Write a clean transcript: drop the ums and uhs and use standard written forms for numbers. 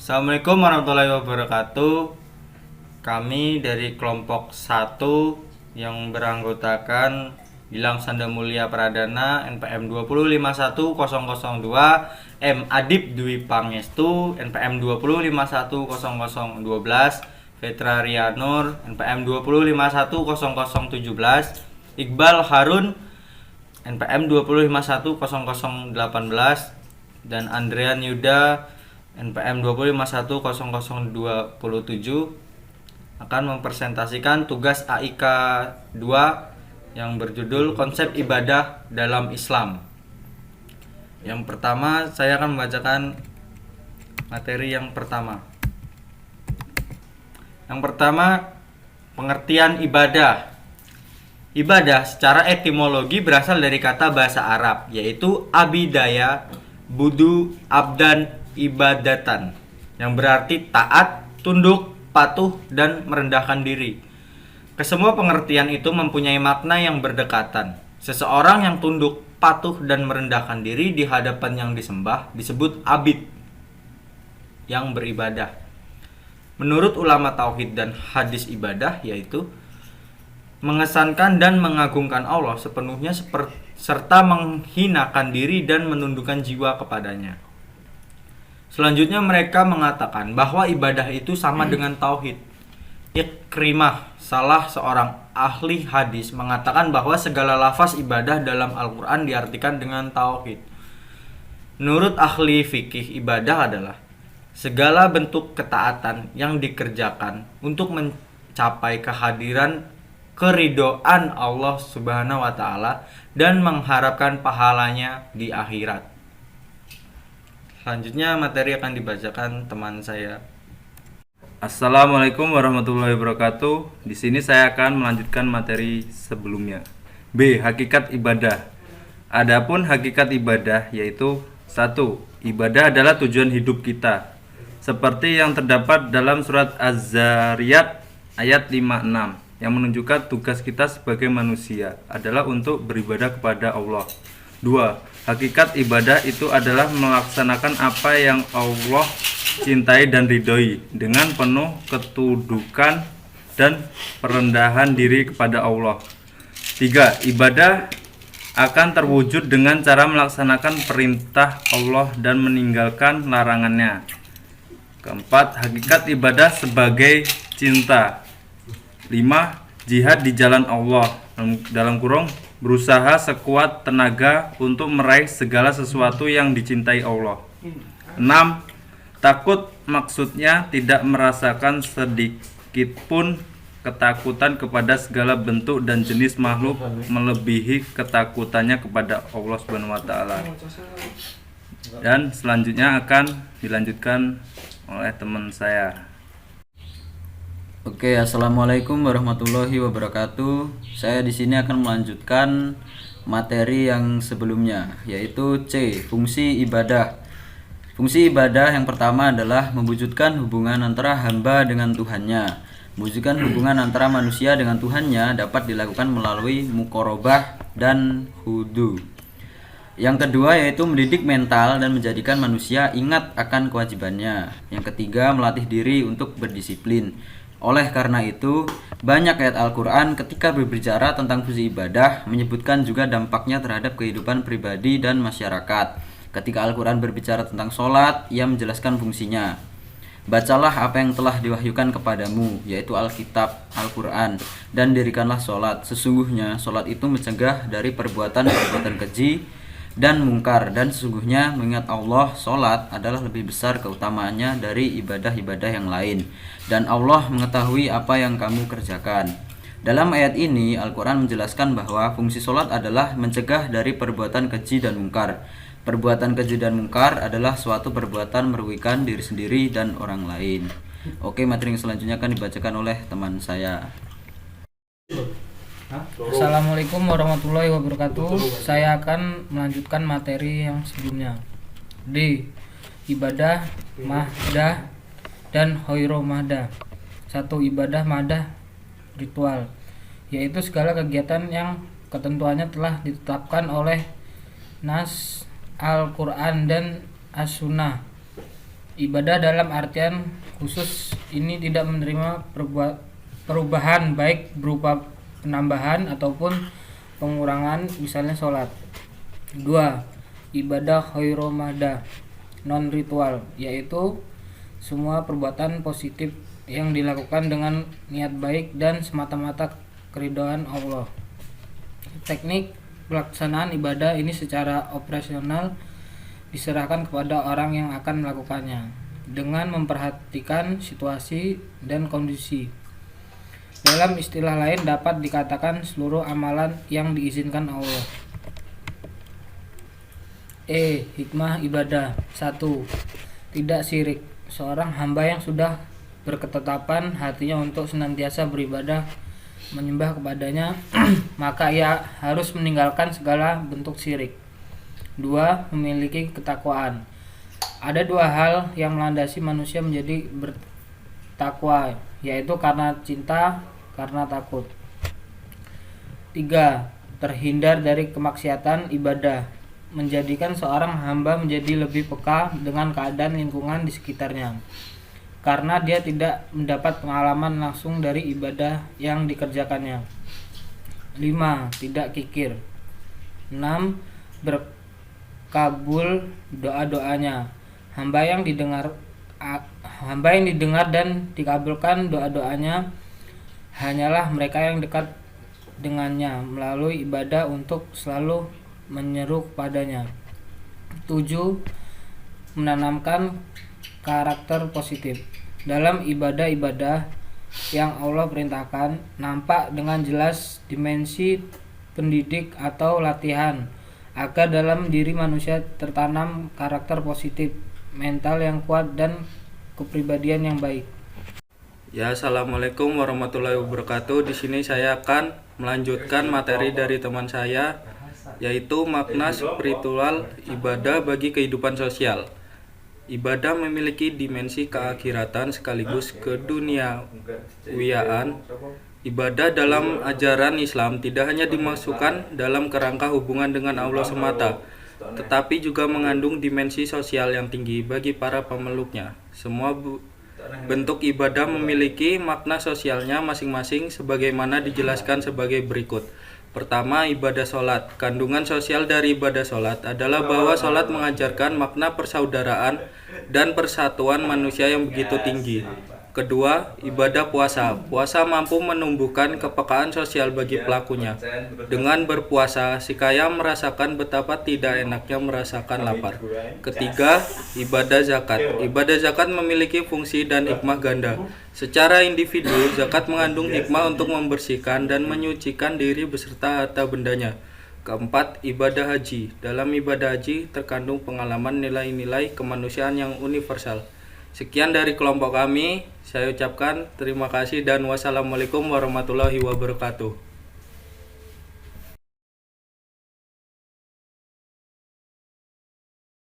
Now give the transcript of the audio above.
Assalamualaikum warahmatullahi wabarakatuh. Kami dari kelompok 1 yang beranggotakan Gilang Sanda Mulia Pradana NPM 2051002, M Adib Dwi Pangestu NPM 2051012, Vetra Rianur NPM 2051017, Iqbal Harun NPM 2051018, dan Andrean Yuda NPM 2051027 akan mempresentasikan tugas AIK 2 yang berjudul Konsep Ibadah dalam Islam. Yang pertama, saya akan membacakan materi yang pertama. Yang pertama, pengertian ibadah. Ibadah secara etimologi berasal dari kata bahasa Arab, yaitu abidaya, budu, abdan, ibadatan, yang berarti taat, tunduk, patuh, dan merendahkan diri. Kesemua pengertian itu mempunyai makna yang berdekatan. Seseorang yang tunduk, patuh, dan merendahkan diri di hadapan yang disembah disebut abid, yang beribadah. Menurut ulama tauhid dan hadis ibadah, yaitu mengesankan dan mengagungkan Allah sepenuhnya serta menghinakan diri dan menundukkan jiwa kepadanya. Selanjutnya mereka mengatakan bahwa ibadah itu sama dengan tauhid. Ikrimah, salah seorang ahli hadis, mengatakan bahwa segala lafaz ibadah dalam Al-Quran diartikan dengan tauhid. Menurut ahli fikih, ibadah adalah segala bentuk ketaatan yang dikerjakan untuk mencapai kehadiran keridhaan Allah Subhanahu wa Ta'ala dan mengharapkan pahalanya di akhirat. Selanjutnya materi akan dibacakan teman saya. Assalamualaikum warahmatullahi wabarakatuh. Di sini saya akan melanjutkan materi sebelumnya. B. Hakikat ibadah. Adapun hakikat ibadah yaitu 1. Ibadah adalah tujuan hidup kita, seperti yang terdapat dalam surat Az-Zariyat ayat 56, yang menunjukkan tugas kita sebagai manusia adalah untuk beribadah kepada Allah. 2. Hakikat ibadah itu adalah melaksanakan apa yang Allah cintai dan ridhoi dengan penuh ketundukan dan perendahan diri kepada Allah. 3. Ibadah akan terwujud dengan cara melaksanakan perintah Allah dan meninggalkan larangannya. 4. Hakikat ibadah sebagai cinta. 5. Jihad di jalan Allah, dalam kurung berusaha sekuat tenaga untuk meraih segala sesuatu yang dicintai Allah. 6. Takut maksudnya tidak merasakan sedikit pun ketakutan kepada segala bentuk dan jenis makhluk melebihi ketakutannya kepada Allah Subhanahu wa Ta'ala. Dan selanjutnya akan dilanjutkan oleh teman saya. Oke, assalamualaikum warahmatullahi wabarakatuh. Saya di sini akan melanjutkan materi yang sebelumnya, yaitu C. Fungsi ibadah. Fungsi ibadah yang pertama adalah mewujudkan hubungan antara hamba dengan Tuhannya. Mewujudkan hubungan antara manusia dengan Tuhannya dapat dilakukan melalui muqarabah dan hudu. Yang kedua yaitu mendidik mental dan menjadikan manusia ingat akan kewajibannya. Yang ketiga, melatih diri untuk berdisiplin. Oleh karena itu, banyak ayat Al-Quran ketika berbicara tentang fungsi ibadah menyebutkan juga dampaknya terhadap kehidupan pribadi dan masyarakat. Ketika Al-Quran berbicara tentang sholat, ia menjelaskan fungsinya. Bacalah apa yang telah diwahyukan kepadamu, yaitu Alkitab, Al-Quran, dan dirikanlah sholat. Sesungguhnya sholat itu mencegah dari perbuatan-perbuatan keji dan mungkar, dan sesungguhnya mengingat Allah, sholat adalah lebih besar keutamaannya dari ibadah-ibadah yang lain, dan Allah mengetahui apa yang kamu kerjakan. Dalam ayat ini Al-Quran menjelaskan bahwa fungsi sholat adalah mencegah dari perbuatan keji dan mungkar. Perbuatan keji dan mungkar adalah suatu perbuatan merugikan diri sendiri dan orang lain. Oke, materi yang selanjutnya akan dibacakan oleh teman saya. Assalamualaikum warahmatullahi wabarakatuh. Saya akan melanjutkan materi yang sebelumnya. D. Ibadah mahdah dan hoiro mahdah. 1. Ibadah mahdah ritual, yaitu segala kegiatan yang ketentuannya telah ditetapkan oleh nas Al-Quran dan As-Sunnah Ibadah dalam artian khusus ini tidak menerima perubahan baik berupa penambahan ataupun pengurangan, misalnya sholat. 2. Ibadah khairomada non ritual, yaitu semua perbuatan positif yang dilakukan dengan niat baik dan semata-mata keridhaan Allah. Teknik pelaksanaan ibadah ini secara operasional diserahkan kepada orang yang akan melakukannya dengan memperhatikan situasi dan kondisi. Dalam istilah lain dapat dikatakan seluruh amalan yang diizinkan Allah. Hikmah ibadah. 1. Tidak syirik. Seorang hamba yang sudah berketetapan hatinya untuk senantiasa beribadah menyembah kepadanya maka ia harus meninggalkan segala bentuk syirik. 2. Memiliki ketakwaan. Ada dua hal yang melandasi manusia menjadi bertakwa, yaitu karena cinta, karena takut. 3. Terhindar dari kemaksiatan ibadah, menjadikan seorang hamba menjadi lebih peka dengan keadaan lingkungan di sekitarnya, karena dia tidak mendapat pengalaman langsung dari ibadah yang dikerjakannya. 5. Tidak kikir. 6. Berkabul doa-doanya. Hamba yang didengar dan dikabulkan doa-doanya hanyalah mereka yang dekat dengannya melalui ibadah untuk selalu menyeru kepadanya. 7. Menanamkan karakter positif. Dalam ibadah-ibadah yang Allah perintahkan nampak dengan jelas dimensi pendidik atau latihan agar dalam diri manusia tertanam karakter positif, mental yang kuat dan kepribadian yang baik. Ya, assalamualaikum warahmatullahi wabarakatuh. Di sini saya akan melanjutkan materi dari teman saya, yaitu makna spiritual ibadah bagi kehidupan sosial. Ibadah memiliki dimensi keakhiratan sekaligus keduniawiaan. Ibadah dalam ajaran Islam tidak hanya dimasukkan dalam kerangka hubungan dengan Allah semata, tetapi juga mengandung dimensi sosial yang tinggi bagi para pemeluknya. Semua bentuk ibadah memiliki makna sosialnya masing-masing sebagaimana dijelaskan sebagai berikut. Pertama, ibadah sholat. Kandungan sosial dari ibadah sholat adalah bahwa sholat mengajarkan makna persaudaraan dan persatuan manusia yang begitu tinggi. Kedua, ibadah puasa. Puasa mampu menumbuhkan kepekaan sosial bagi pelakunya. Dengan berpuasa, si kaya merasakan betapa tidak enaknya merasakan lapar. Ketiga, ibadah zakat. Ibadah zakat memiliki fungsi dan hikmah ganda. Secara individu, zakat mengandung hikmah untuk membersihkan dan menyucikan diri beserta harta bendanya. Keempat, ibadah haji. Dalam ibadah haji terkandung pengalaman nilai-nilai kemanusiaan yang universal. Sekian dari kelompok kami. Saya ucapkan terima kasih dan wassalamualaikum warahmatullahi wabarakatuh.